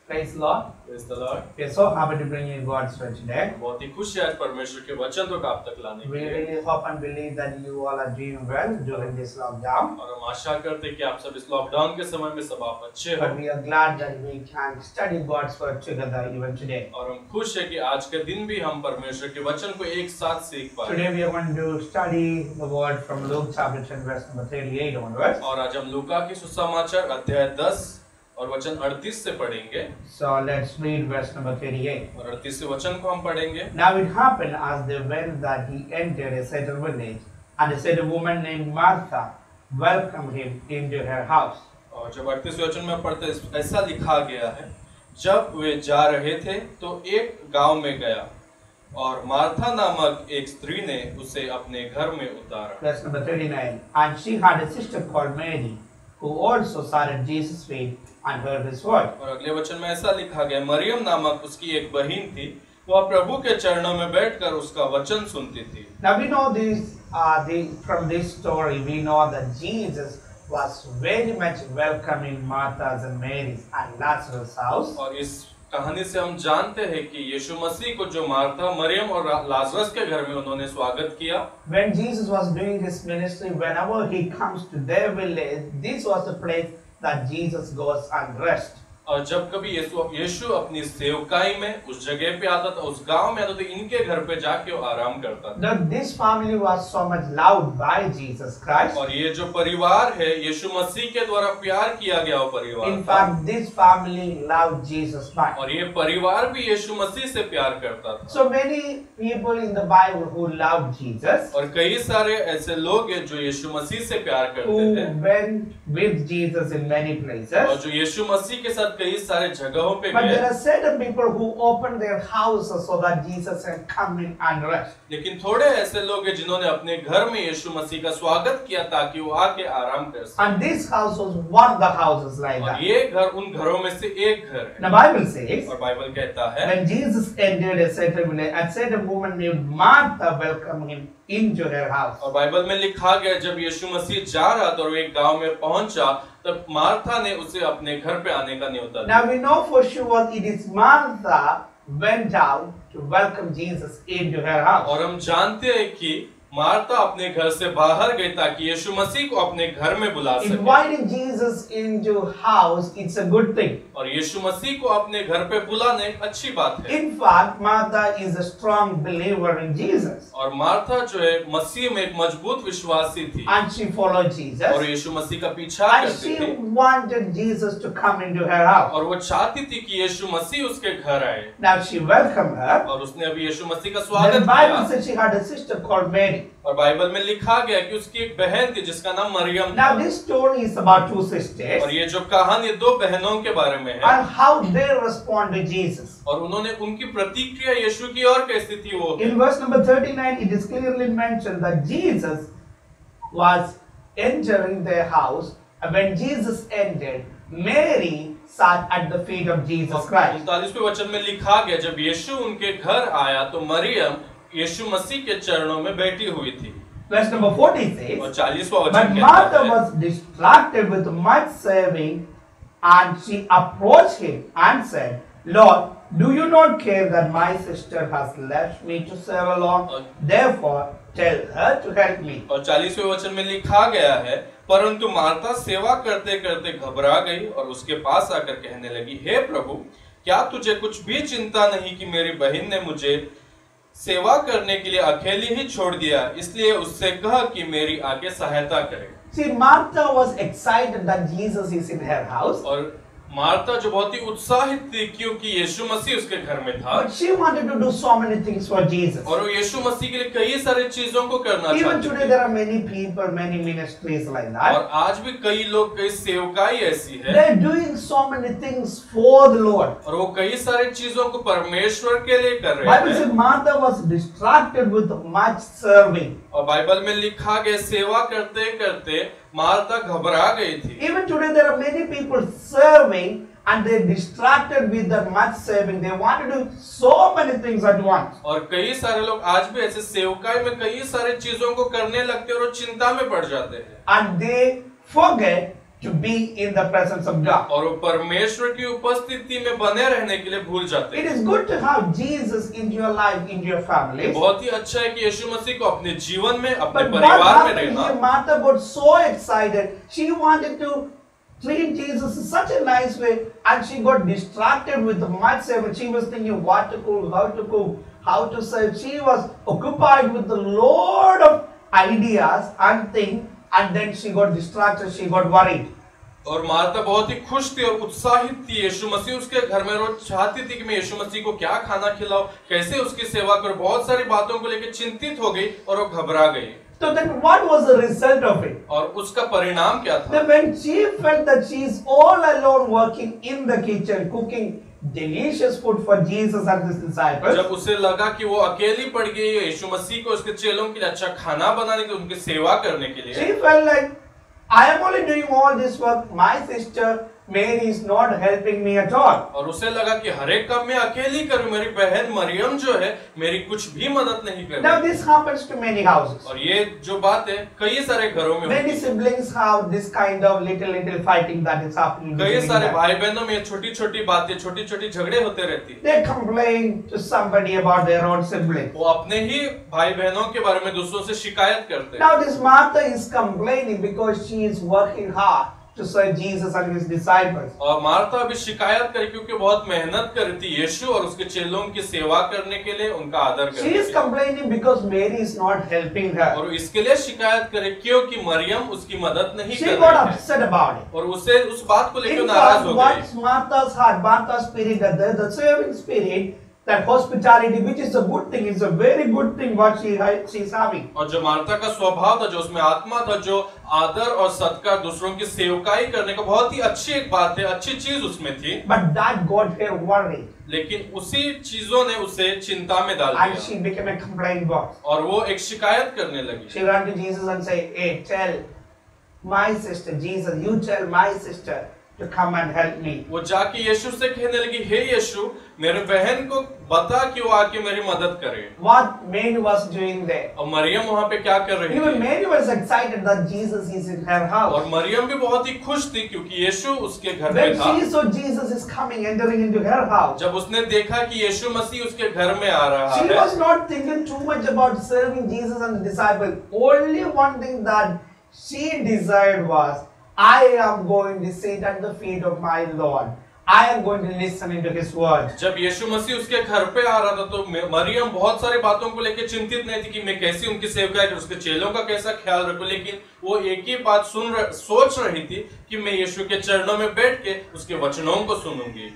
Praise the Lord. Praise the Lord. We are so happy to bring you God's word today. बहुत ही खुश है आज परमेश्वर के वचन को आप तक लाने के We लिए really hope and believe that you all are doing well during this lockdown. और हम आशा करते हैं कि आप सब इस लॉकडाउन के समय में सब आप अच्छे हो But we are glad that we can study God's word together even today. और हम खुश है कि आज के दिन भी हम परमेश्वर के वचन को एक साथ सीख पाए। Today we are going to study the word from Luke chapter 10 verse number 38 onwards. और आज हम लूका की सुसमाचार अध्याय 10 और वचन 38 से पढ़ेंगे। So let's read verse number 38. और 38 वचन को हम पढ़ेंगे। Now it happened as they went that he entered a certain village, and a certain woman named Martha welcomed him into her house. और जब 38 वचन में पढ़ते ऐसा लिखा गया है, जब वे जा रहे थे तो एक गांव में गया और मार्था नामक एक स्त्री ने उसे अपने घर में उतारा। Verse number 39. And she had a sister called Mary, who also sat at Jesus' feet and heard his word. और अगले वचन में ऐसा लिखा गया, मरियम नामक उसकी एक बहन थी, वह प्रभु के चरणों में बैठकर उसका वचन सुनती थी। Now we know this from this story we know that Jesus was very much welcoming Martha's and Mary's and Lazarus' house. और इस कहानी से हम जानते हैं कि यीशु मसीह को जो मार्था, मरियम और लाजरस के घर में उन्होंने स्वागत किया। When Jesus was doing his ministry, whenever he comes to their village, this was the place that Jesus goes and rests. और जब कभी यीशु अपनी सेवकाई में उस जगह पे आता था, उस गांव में आता तो इनके घर पे जाके वो आराम करता था। Now this family was so much loved by Jesus Christ. और ये जो परिवार है, यीशु मसीह के द्वारा प्यार किया गया वो परिवार। In fact, this family loved Jesus much. और ये परिवार भी यीशु मसीह से प्यार करता था। So many people in the Bible who loved Jesus, और कई सारे ऐसे लोग हैं जो यीशु मसीह से प्यार करते who थे went with Jesus in many और places. जो यीशु मसीह के साथ कई सारे जगहों पे But there गए। are certain people who open their houses so that Jesus can come in and rest. लेकिन थोड़े ऐसे लोग हैं जिन्होंने अपने घर में यीशु मसीह का स्वागत किया ताकि वो आके आराम कर सके। And this house was one of the houses like और that. ये घर उन घरों में से एक घर है। The Bible says, और बाइबल कहता है when Jesus entered a certain village, a certain woman named Martha welcomed him into her house. और बाइबल में लिखा गया, जब यीशु मसीह जा रहा था और वो एक गांव में पहुंचा, तब मार्था ने उसे अपने घर पे आने का न्योता दिया। Now we know for sure it is Martha went out to welcome Jesus into her house. और हम जानते हैं कि मार्था अपने घर से बाहर गई ताकि यीशु मसीह को अपने घर में बुला सके। Inviting Jesus into house, it's a good thing. और यीशु मसीह को अपने घर पे बुलाना एक अच्छी बात है। In fact, Martha is a strong believer in Jesus. और मार्था जो है मसीह में एक मजबूत विश्वासी थी And she followed Jesus. और यीशु मसीह का पीछा And करती she थी wanted Jesus to come into her house. और वो चाहती थी कि यीशु मसीह उसके घर आए। Now she welcomed her. और उसने अभी यीशु मसीह का The स्वागत Bible किया। says she had a sister called Mary. और बाइबल में लिखा गया कि उसकी एक बहन थी जिसका नाम मरियम था। Now this story is about two sisters और ये जो कहानी दो बहनों के बारे में है and how they respond to Jesus. और उन्होंने उनकी प्रतिक्रिया यीशु की और कैसी थी वो है। In verse number 39, it is clearly mentioned that Jesus was entering their house, and when Jesus entered, Mary sat at the feet of Jesus Christ. 39वें वचन में लिखा गया, जब यीशु उनके घर आया तो मरियम यीशु मसीह के चरणों में बैठी हुई थी। Verse number 40 says, और 40वां but वचन Martha कहता है, was distracted with much serving, and she approached him and said, Lord, do you not care that my sister has left me to serve alone? Therefore, tell her to help me. और 40वें वचन में लिखा गया है, परंतु Martha सेवा करते करते घबरा गई और उसके पास आकर कहने लगी, हे प्रभु, क्या तुझे कुछ भी चिंता नहीं कि मेरी बहन ने मुझे सेवा करने के लिए अकेली ही छोड़ दिया, इसलिए उससे कह कि मेरी आगे सहायता करे। See, Martha was excited that Jesus is in her house. और मार्था जो बहुत ही उत्साहित थी क्योंकि यीशु मसीह उसके घर में था। But she wanted to do so many things for Jesus. और वो यीशु मसीह के लिए कई सारे चीजों को करना Even चाहती today थी। there are many people, many ministries like और that. आज भी कई लोग, कई सेवकाई ऐसी है They're doing so many things for the Lord. और वो कई सारे चीजों को परमेश्वर के लिए कर रहे Bible हैं। says Martha was distracted with much serving. और बाइबल में लिखा गया, सेवा करते करते मार्था घबरा गई थी। Even today there are many people serving and they're distracted with that much serving. They want to do so many things at once. और कई सारे लोग आज भी ऐसे सेवकाई में कई सारे चीजों को करने लगते हैं और वो चिंता में पड़ जाते हैं। And they forget to be in the presence of God. और वो परमेश्वर की उपस्थिति में बने रहने के लिए भूल जाते It हैं। is good to have Jesus in your life, in your family. बहुत ही अच्छा है कि यीशु मसीह को अपने जीवन में, अपने But what परिवार में happened रहना। here, Martha got so excited. She wanted to treat Jesus in such a nice way, and she got distracted with much serving. She was thinking what to cook, how to serve. She was occupied with a lot of ideas and things, and then she got distracted. She got worried. और Martha बहुत ही खुश थी और उत्साहित थी। यीशु मसीह उसके घर में रोज चाहती थी कि मैं यीशु मसीह को क्या खाना खिलाऊं, कैसे उसकी सेवा करूं। बहुत सारी बातों को लेकर चिंतित हो गई और वो घबरा गई। So then what was the result of it? और उसका परिणाम क्या था? Then when she felt that she is all alone working in the kitchen, cooking delicious food for Jesus and his disciples, जब उसे लगा कि वो अकेली पड़ गई है यीशु मसीह को उसके चेलों के लिए अच्छा खाना बनाने के लिए, उनकी सेवा करने के लिए, she felt like, I am only doing all this work. My sister Mary is not helping me at all. और उसे लगा कि हर एक काम मैं अकेली करूं, मेरी बहन मरियम जो है मेरी कुछ भी मदद नहीं कर Now रही। this happens to many houses. और ये जो बात है कई सारे घरों में Many होती है। siblings have this kind of little fighting that is happening. कई between सारे them. भाई बहनों में छोटी छोटी बातें, छोटी छोटी झगड़े होते रहती है। They complain to somebody about their own sibling. वो अपने ही भाई बहनों के बारे में दूसरों से शिकायत करते हैं। Now this Martha is complaining because she is working hard to serve Jesus and his disciples. और मार्था अभी शिकायत करे क्योंकि बहुत मेहनत कर रही थी यीशु और उसके चेलों की सेवा करने के लिए, उनका आदर She करने is के लिए। complaining because Mary is not helping her. और इसके लिए शिकायत करे क्योंकि मरियम उसकी मदद नहीं She कर got रही है। upset about it. और उसे उस बात को लेकर In नाराज fact, हो what's गई। Martha's heart, Martha's spirit, the serving spirit, that hospitality, which is a good thing, is a very good thing what she's having. और जो मार्था का स्वभाव था, जो उसमें आत्मा था, जो आदर और सत्कार, दूसरों की सेवकाई करने का बहुत ही अच्छी एक बात है, अच्छी चीज उसमें थी। But that got her worried. लेकिन उसी चीजों ने उसे चिंता में डाल And दिया she became a complaint box. और वो एक शिकायत करने लगी। She ran to Jesus and said, hey, tell my sister, Jesus, you tell my sister to come and help me. वो जाके यीशु से कहने लगी, हे यीशु, मेरे बहन को बता कि वो आके मेरी मदद करे। What Mary was doing there? और मरियम वहाँ पे क्या कर रही Even थी? Mary was excited that Jesus is in her और house. मरियम भी बहुत ही खुश थी क्योंकि यीशु उसके घर When में था। she saw Jesus is coming, entering into her house, जब उसने देखा कि यीशु मसीह उसके घर में आ रहा she है, was not thinking too much about serving Jesus and the disciples. Only one thing that she desired was, I am going to sit at the feet of my Lord. I am going to listen into His word. जब यीशु मसीह उसके घर पे आ रहा था तो मरियम बहुत सारी बातों को लेकर चिंतित नहीं थी कि मैं कैसी उनकी सेवकाई करूं, उसके चेलों का कैसा ख्याल रखूं, लेकिन वो एक ही बात सोच रही थी कि मैं यीशु के चरणों में बैठ के उसके वचनों को सुनूंगी।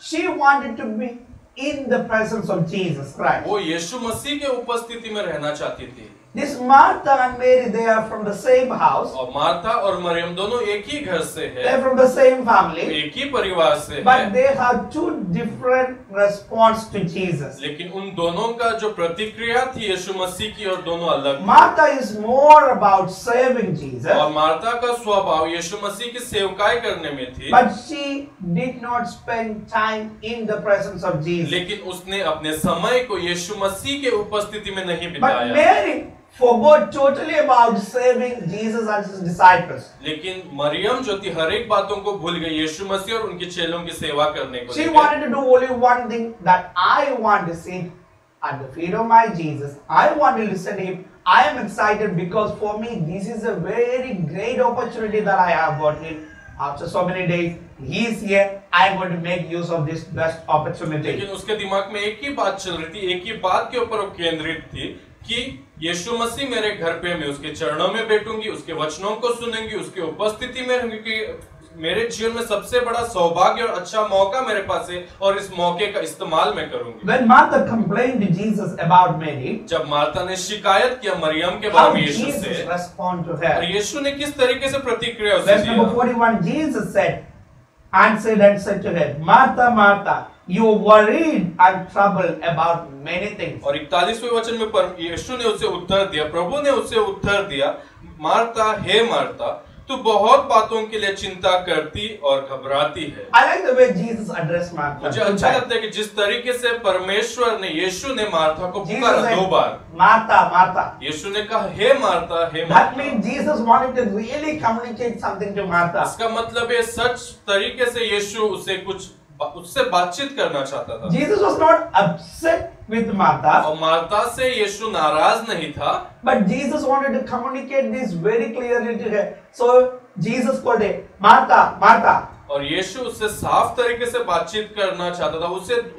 She wanted to be in the presence of Jesus Christ. वो यीशु मसीह के उपस्थिति में रहना चाहती थी। This Martha and Mary, they are from the same house. और मार्था और मरियम दोनों एक ही घर से They है, are from the same family. एक ही परिवार से But है, they have two different response to Jesus. लेकिन उन दोनों का जो प्रतिक्रिया थी यीशु मसीह की और दोनों अलग थी। Martha is more about serving Jesus, और मार्था का स्वभाव यीशु मसीह की सेवकाई करने में थी, but she did not spend time in the presence of Jesus. लेकिन उसने अपने समय को यीशु मसीह के उपस्थिति में नहीं But बिताया। Mary forgot totally about serving Jesus and his disciples. लेकिन मरियम जो थी हर एक बातों को भूल गई यीशु मसीह और उनके चेलों की सेवा करने को She लेकर। wanted to do only one thing, that I want to sit at the feet of my Jesus. I want to listen to him. I am excited because for me this is a very great opportunity that I have got him. After so many days, he is here. I am going to make use of this best opportunity. लेकिन उसके दिमाग में एक ही बात चल रही थी, एक ही बात के ऊपर वो केंद्रित थी कि यीशु मसीह मेरे घर पे, मैं उसके चरणों में बैठूंगी, उसके वचनों को सुनूंगी, उसकी उपस्थिति में रहूंगी, कि मेरे जीवन में सबसे बड़ा सौभाग्य और अच्छा मौका मेरे पास है और इस मौके का इस्तेमाल मैं करूंगी। When Martha complained to Jesus about Mary, जब मार्था ने शिकायत किया मरियम के how बारे में यीशु Jesus से, respond to और her? यीशु ने किस तरीके से प्रतिक्रिया उसे Verse number दिया? 41, Jesus said, answered and said to her, Martha, Martha, you are worried and troubled about many things. और 41वें वचन में यीशु ने उसे उत्तर दिया, प्रभु ने उसे उत्तर दिया, मार्ता हे मार्ता, तू बहुत बातों के लिए चिंता करती और घबराती है। I like the way Jesus addressed Martha. मुझे अच्छा लगता है कि जिस तरीके से परमेश्वर ने, यीशु ने मार्था को पुकारा 2 बार। Martha, Martha. यीशु ने कहा हे मार्था, हे That Martha. means Jesus wanted to really communicate something to Martha. इसका मतलब ये सच तरीके से यीशु उससे बातचीत करना चाहता था। Jesus was not upset with Martha, और मार्था से यीशु नाराज नहीं था, but Jesus wanted to communicate this very clearly to her. So Jesus called her, Martha, Martha. और यीशु उससे साफ तरीके से बातचीत करना चाहता था।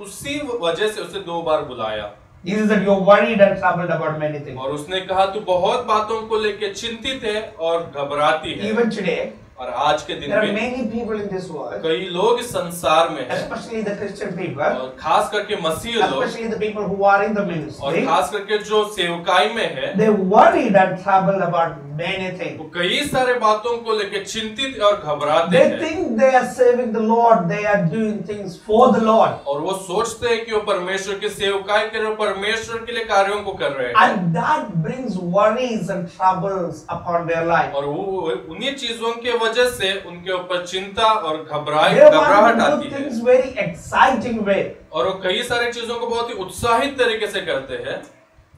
उसी वजह से उसे 2 बार बुलाया। Jesus said, you're worried and troubled about many things. और उसने कहा तू बहुत बातों को लेकर चिंतित है और घबराती है। Even today, और आज के दिन there are में many people in this world, कई लोग इस संसार में हैं, especially the Christian people, और खास करके मसीह लोग, especially the people who are in the और ministry, खास करके जो सेवकाई में है, they're worried and troubled about many things. वो कई सारे बातों को लेकर चिंतित और घबराते They हैं। think they are serving the Lord, they are doing things for the Lord. और वो सोचते हैं कि वो परमेश्वर की सेवकाई कर रहे हैं, परमेश्वर के लिए कार्यों को कर रहे हैं। And that brings worries and troubles upon their life. और वो उन्हीं चीजों के वजह से उनके ऊपर चिंता और They घबराहट want to आती do है। things very exciting way. और वो कई सारी चीजों को बहुत ही उत्साहित तरीके से करते हैं।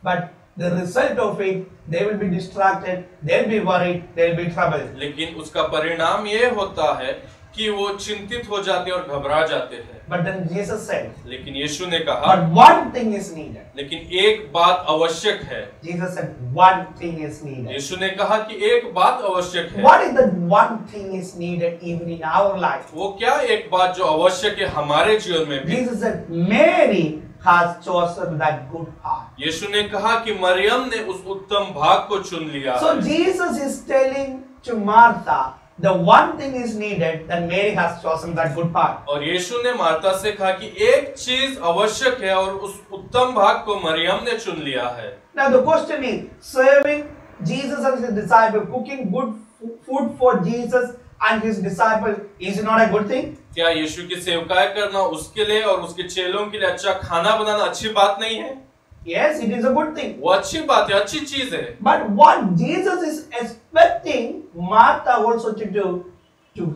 But the result of it, they will be distracted, they'll be worried, they'll be troubled. लेकिन उसका परिणाम ये होता है कि वो चिंतित हो जाते हैं और घबरा जाते हैं। But then Jesus said, लेकिन यीशु ने कहा but one thing is needed. लेकिन एक बात आवश्यक है। Jesus said, one thing is needed. यीशु ने कहा कि एक बात आवश्यक है। What is that one thing is needed even in our life? वो क्या एक बात जो आवश्यक है हमारे जीवन में भी? Jesus said, Mary has chosen that good part. यीशु ने कहा कि मरियम ने उस उत्तम भाग को चुन लिया। So Jesus is telling to Martha, the one thing is needed, that Mary has chosen that good part. और यीशु ने मार्था से कहा कि एक चीज आवश्यक है और उस उत्तम भाग को मरियम ने चुन लिया है। Now the question is, serving Jesus and his disciple, cooking good food for Jesus and his disciple, is it not a good thing? क्या यीशु की सेवकाई करना उसके लिए और उसके चेलों के लिए अच्छा खाना बनाना अच्छी बात नहीं है? Yes, it is a good thing. वो अच्छी बात है, अच्छी चीज है। But what Jesus is expecting Martha also to do, to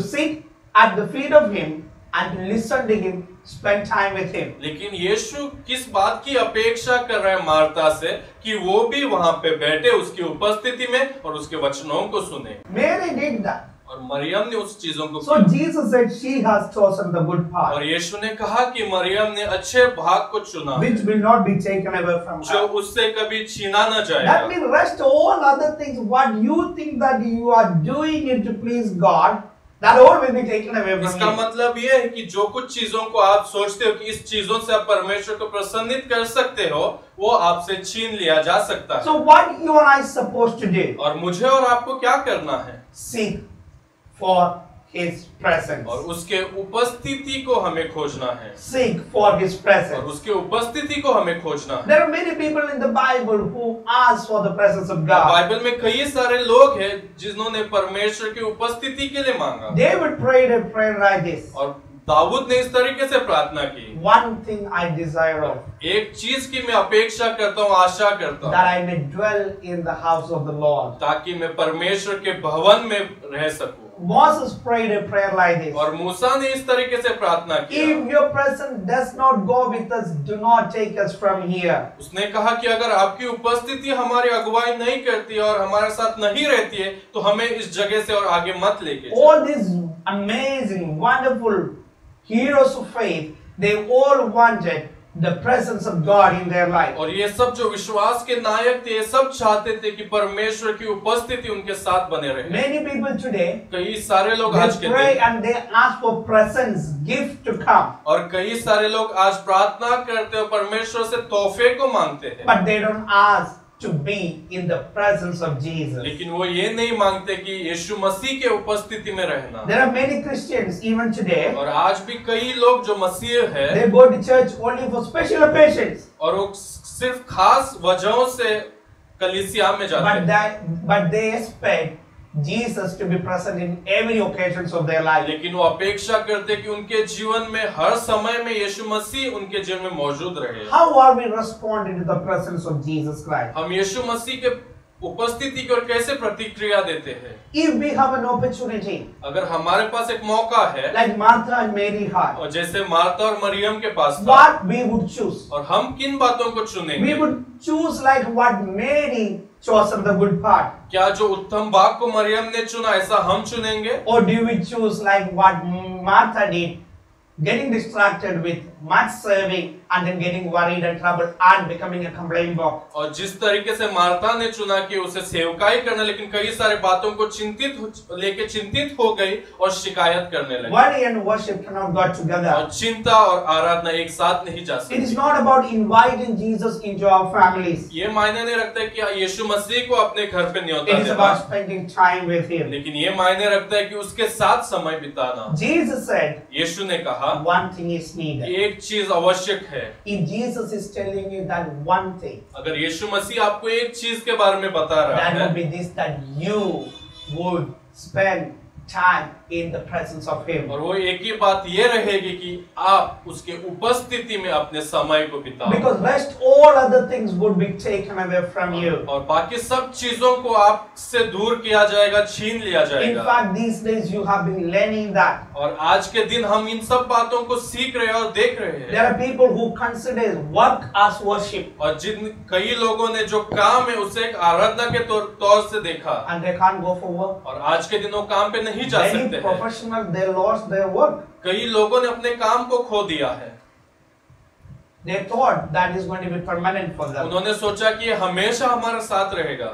sit at the feet of him and to listen to him, spend time with him. लेकिन यीशु किस बात की अपेक्षा कर रहा है मार्था से कि वो भी वहां पे बैठे उसकी उपस्थिति में और उसके वचनों को सुने। Mary did that. और मरियम ने उस चीजों को So Jesus said she has chosen the good part, और यीशु ने कहा कि मरियम ने अच्छे भाग को चुना which will not be taken away from जो her. उससे कभी छीना न That जाएगा। means rest all other things, what you think that you are doing it to please God, that all will be taken away from इसका you. मतलब ये है कि जो कुछ चीजों को आप सोचते हो कि इस चीजों से आप परमेश्वर को प्रसन्नित कर सकते हो, वो आपसे छीन लिया जा सकता है। So what you and I supposed to do? और मुझे और आपको क्या करना है? Seek for his presence. और उसके उपस्थिति को हमें खोजना है। Seek for his और presence. उसके उपस्थिति को हमें खोजना है। There are many people in the Bible who ask for the presence of God. Bible में कई सारे लोग हैं जिन्होंने परमेश्वर की उपस्थिति के लिए मांगा। David prayed a prayer like this. और दाऊद ने इस तरीके से प्रार्थना की, One thing I desire of, एक चीज की मैं अपेक्षा करता हूँ, आशा करता that हूँ, I may dwell in the house of the Lord. ताकि मैं परमेश्वर के भवन में रह सकूं। Moses prayed a prayer like this. और मूसा ने इस तरीके से प्रार्थना If की, your presence does not go with us, do not take us from here. उसने कहा कि अगर आपकी उपस्थिति हमारी अगुवाई नहीं करती और हमारे साथ नहीं रहती है तो हमें इस जगह से और आगे मत लेके जाओ। All these amazing, wonderful heroes of faith, they all wanted the presence of God in their life. और ये सब जो विश्वास के नायक थे, ये सब चाहते थे कि परमेश्वर की उपस्थिति उनके साथ बने रहे। Many people today, कई सारे लोग आज they के pray दिन and they ask for presence, gift to come, और कई सारे लोग आज प्रार्थना करते और परमेश्वर से तोहफे को मांगते हैं, but they don't ask to be in the presence of Jesus. लेकिन वो ये नहीं मांगते कि यीशु मसीह के उपस्थिति में रहना। There are many Christians even today, और आज भी कई लोग जो मसीह है they go to church only for special occasions, और वो सिर्फ खास वजहों से कलीसिया में जाते हैं, but they expect Jesus to be present in every occasions of their life. लेकिन वो अपेक्षा करते कि उनके जीवन में हर समय में यीशु मसीह उनके जीवन में मौजूद रहे। How are we responding to the presence of Jesus Christ? हम यीशु मसीह के उपस्थिति की ओर कैसे प्रतिक्रिया देते हैं। If we have an opportunity, अगर हमारे पास एक मौका है, like Martha and Mary had, और जैसे मार्था और मरियम के पास था, what we would choose? और हम किन बातों को चुनेंगे? We would choose like what Mary chose of the good part. क्या जो उत्तम भाग को मरियम ने चुना ऐसा हम चुनेंगे? Or do we choose like what Martha did, getting distracted with much serving and then getting worried and troubled and becoming a complaint box? और जिस तरीके से मार्था ने चुना कि उसे सेवकाई करना, लेकिन कई सारे बातों को लेके चिंतित हो गई और शिकायत करने लगी। Worry and worship cannot go together. और चिंता और आराधना एक साथ नहीं जा सकती। It is not about inviting Jesus into our families. ये मायने नहीं रखता है कि यीशु मसीह को अपने घर पे न्योता It is देना, about spending time with Him. लेकिन ये मायने रखता है कि उसके साथ समय बिताना। Jesus said, यीशु ने कहा one thing is needed. एक चीज आवश्यक है। If Jesus is telling you that one thing, अगर यीशु मसीह आपको एक चीज के बारे में बता रहा that है, would be this, that you would spend time in the presence of Him. और वो एक ही बात ये रहेगी कि आप उसके उपस्थिति में अपने समय को बिताओ। Because rest all other things would be taken away from you. और बाकी सब चीजों को आपसे दूर किया जाएगा, छीन लिया In जाएगा। fact, these days you have been learning that. और आज के दिन हम इन सब बातों को सीख रहे हैं और देख रहे हैं। There are people who consider work as worship, और जिन कई लोगों ने जो काम है उसे एक आराधना के तौर से देखा, and they can't go for work. और आज के दिनों काम पे नहीं जा Many सकते हैं। professionals, they lost their work. कई लोगों ने अपने काम को खो दिया है। They thought that is going to be permanent for them. उन्होंने सोचा कि ये हमेशा हमारे साथ रहेगा,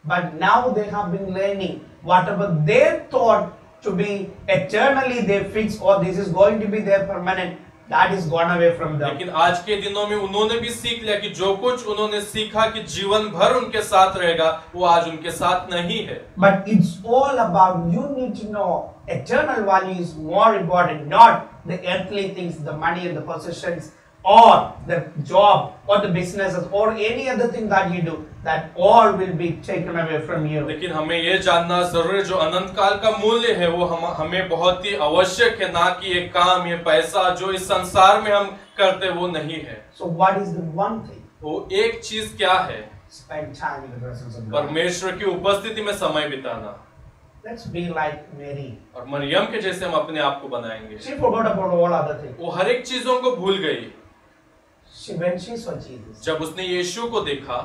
But now they have been learning whatever they thought to be eternally they fix, or this is going to be their permanent, that is gone away from them. लेकिन आज के दिनों में उन्होंने भी सीख लिया कि जो कुछ उन्होंने सीखा कि जीवन भर उनके साथ रहेगा, वो आज उनके साथ नहीं है। But it's all about, you need to know eternal value is more important, not the earthly things, the money and the possessions, or the job, or the businesses, or any other thing that you do, that all will be taken away from you. लेकिन हमें ये जानना जरूरी है जो अनंत काल का मूल्य है वो हमें बहुत ही आवश्यक है, ना कि ये काम, ये पैसा जो इस संसार में हम करते वो नहीं है। So what is the one thing? वो एक चीज क्या है? Spend time in the presence of God. परमेश्वर की उपस्थिति में समय बिताना। Let's be like Mary. और मरियम के जैसे हम अपने आप को बनाएंगे। She forgot about all other things. वो हर एक चीजों को भूल गई। When she saw Jesus, जब उसने यीशु को देखा,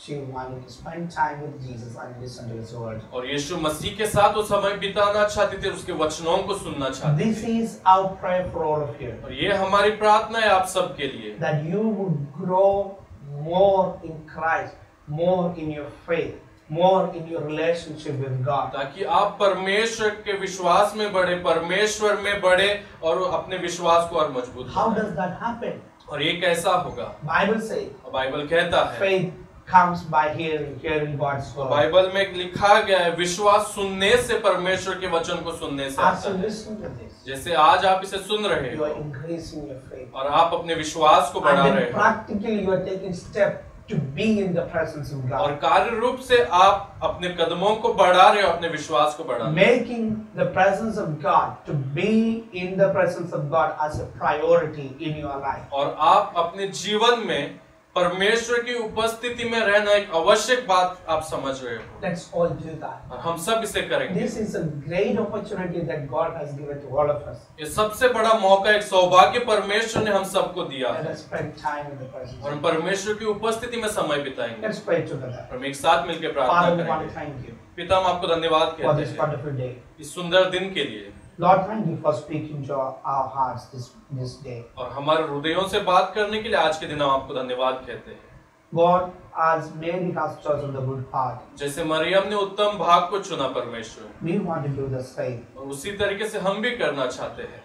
she wanted to spend time with Jesus and listen to His word. और यीशु मसीह के साथ वो समय बिताना चाहती थी, उसके वचनों को सुनना चाहती थी। This is our prayer for all of you. और ये हमारी प्रार्थना है आप सबके लिए, That you would grow more in Christ, more in your faith, more in your relationship with God. ताकि आप परमेश्वर के विश्वास में बढ़े, परमेश्वर में बढ़े और अपने विश्वास को और मजबूत How बनाए। does that happen? और ये कैसा होगा? Bible says बाइबल कहता है, faith comes by hearing, hearing God's word. Bible में लिखा गया है विश्वास सुनने से, परमेश्वर के वचन को सुनने से As आता you है। listen to this, जैसे आज आप इसे सुन रहे you are हो increasing your faith. और आप अपने विश्वास को बढ़ा And रहे then हो, practically you are taking step to be in the presence of और God. कार्य रूप से आप अपने कदमों को बढ़ा रहे हो, अपने विश्वास को बढ़ा रहे हो। Making the presence of God, to be in the presence of God as a priority in your life. और आप अपने जीवन में परमेश्वर की उपस्थिति में रहना एक आवश्यक बात आप समझ रहे हो, Let's all do that. और हम सब इसे करेंगे। This is a great opportunity that God has given to all of us. ये सबसे बड़ा मौका, एक सौभाग्य परमेश्वर ने हम सबको दिया Let है, us spend time in the presence और of हम God. परमेश्वर की उपस्थिति में समय बिताएंगे। Let's pray together. हम एक साथ मिलकर Father, प्रार्थना we want to करेंगे। thank you पिता, हम आपको धन्यवाद for कहते this हैं wonderful day. इस सुंदर दिन के लिए, Lord, thank you for speaking to our hearts this day. और हमारे हृदयों से बात करने के लिए आज के दिन हम आपको धन्यवाद कहते हैं। God, as Mary has chosen the good part, जैसे मरियम ने उत्तम भाग को चुना परमेश्वर, we want to do the same. और उसी तरीके से हम भी करना चाहते हैं।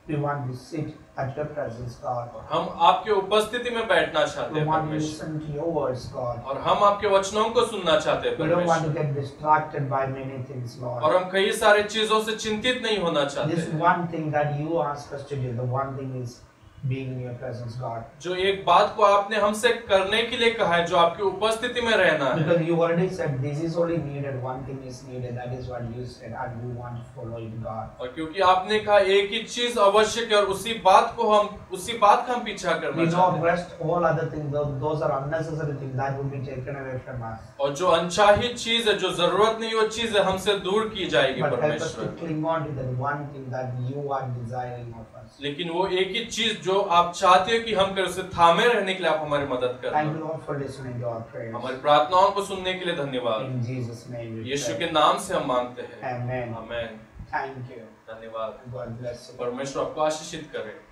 We want to sit at your presence, God. और हम आपके उपस्थिति में बैठना चाहते We हैं want to परमेश्वर, listen to your words, God. और हम आपके वचनों को सुनना चाहते हैं We don't want to परमेश्वर, get distracted by many things, और Lord. हम कई सारे चीजों से चिंतित नहीं होना चाहते This हैं। one thing that you ask us to do, the one thing is being in your presence, God. जो एक बात को आपने हमसे करने के लिए कहा है, जो आपकी उपस्थिति में रहना है। Because you already said this is only needed, one thing is needed, that is what you said, and we want to follow it, God. और क्योंकि आपने कहा एक ही चीज आवश्यक है और उसी बात का हम पीछा करना We चाहते know हैं। rest, all other things, those are unnecessary things that will be taken away from us. और जो अनचाही चीज है, जो जरूरत नहीं वो चीज है, हमसे दूर की जाएगी But help us to परमेश्वर। cling on to that one thing that you are desiring of us. लेकिन वो एक ही चीज जो आप चाहते हो कि हम करें, उसे थामे रहने के लिए आप हमारी मदद Thank करें। you, Lord, for listening to our prayers. हमारी प्रार्थनाओं को सुनने के लिए धन्यवाद। In Jesus' name we Yeshu pray. के नाम से हम मांगते हैं। Amen. आमेन। Thank you. धन्यवाद। God bless you. परमेश्वर आपको आशीषित करे।